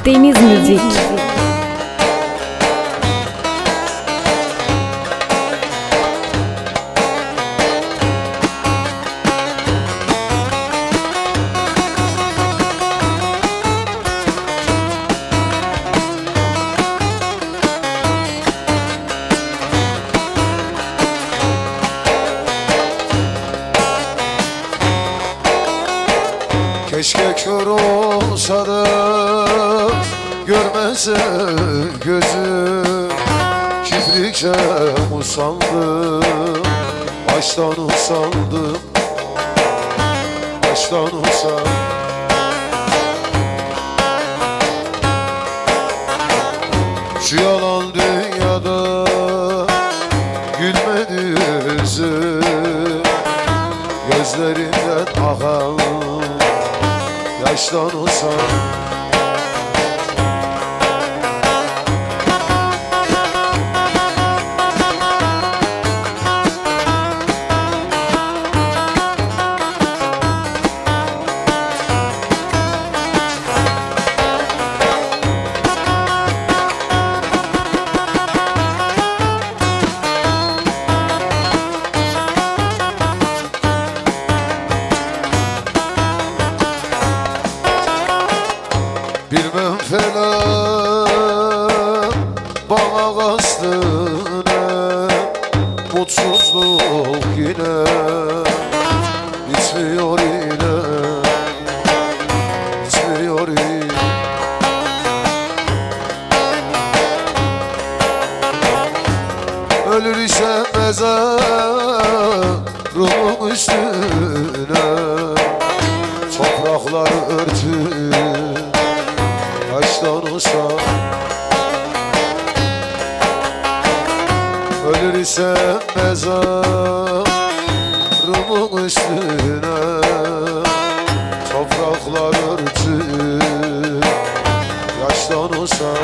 Deniz Müzik. Keşke kör olsa da görmese gözüm, kibrikçe usandım, baştan usandım, baştan usandım. Şu yalan dünyada gülmedi yüzüm, gözlerinden akan yaştan usandım. Bilmem felak bana kastına, mutsuzluk yine bitmiyor yine, bitmiyor yine. Ölür ise mezarımın üstüne topraklar örtür yaştan usan. Ölür ise mezarımın üstüne topraklar örtür yaştan usan.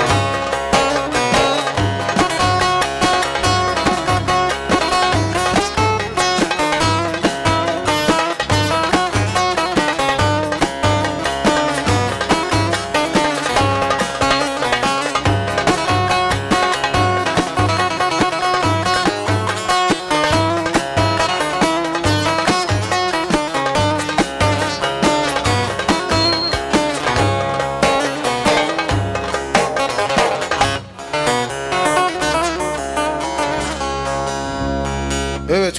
Evet,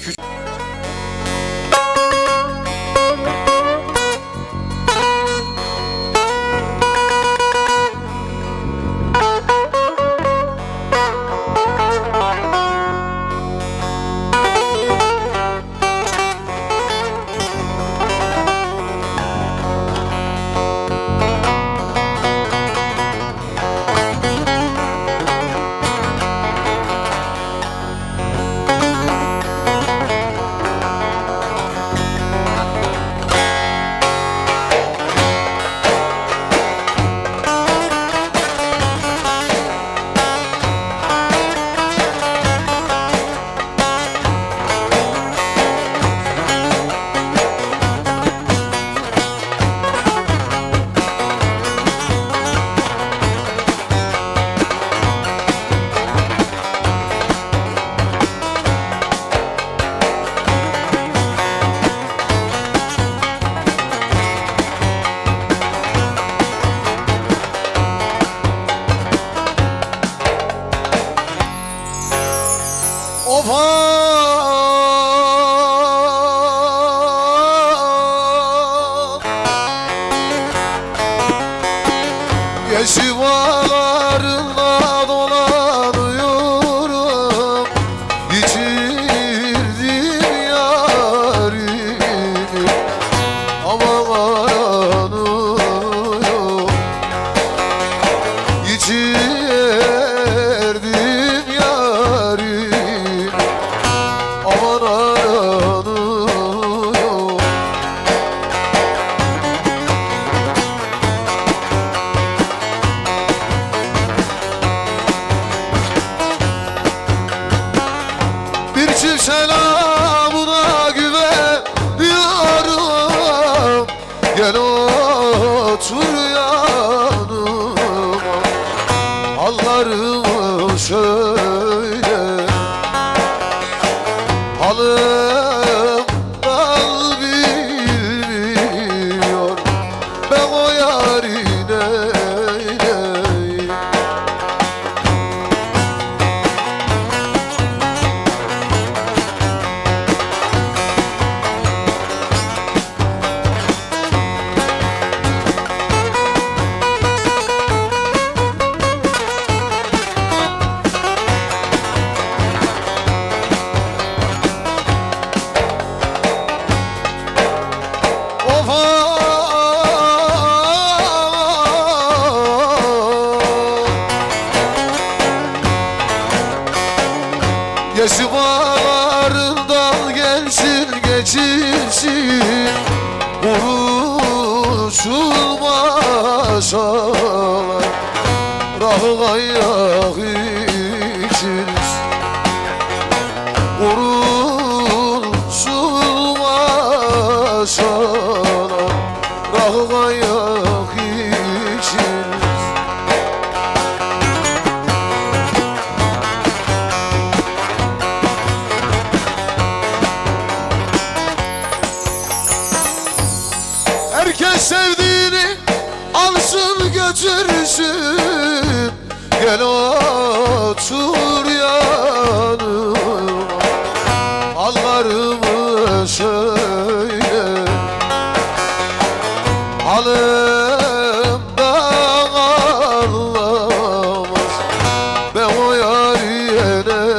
Yeşivalarında dolanıyorum, yitirdim yarimi, aman aranıyorum, yitirdim yarimi, aman aranıyorum. Çift selamına güveniyorum, gel otur yanıma. söyle halımdan bilmiyor ben o yarine Yaşı bağlarından gelsin geçilsin Vuruşulmasalar Rahı gayak içiriz Vuruşulmasalar Rahı gayak içiriz Herkes sevdiğini alsın götürsün Gel otur yanıma Hallarımı söyle Halımdan anlamaz Ben o yarine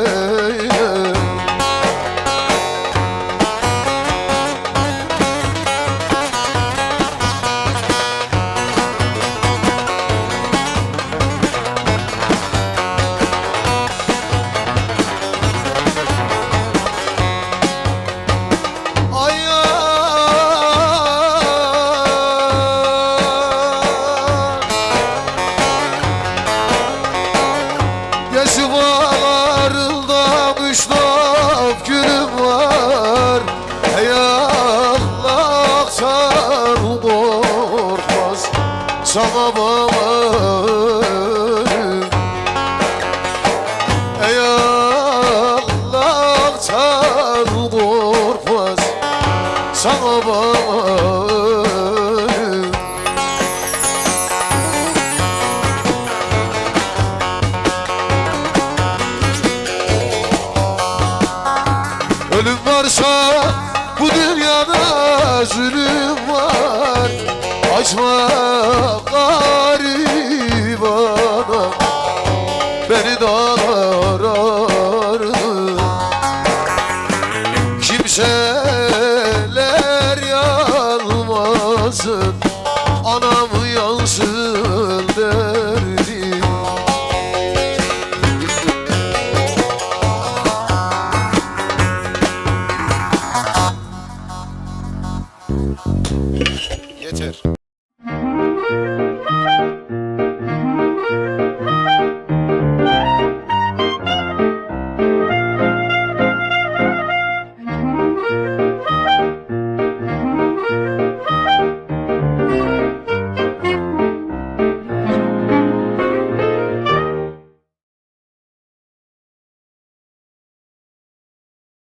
Yaşı bağlarında müştap gülüm var Ey Allah'tan korkmaz sana bana Ey Allah'tan korkmaz sana bana Ölüm varsa bu dünyada zulüm var Açma garibana Beni dağlar ardı Kimseler yanmasın Anam yansın derdi Yeter.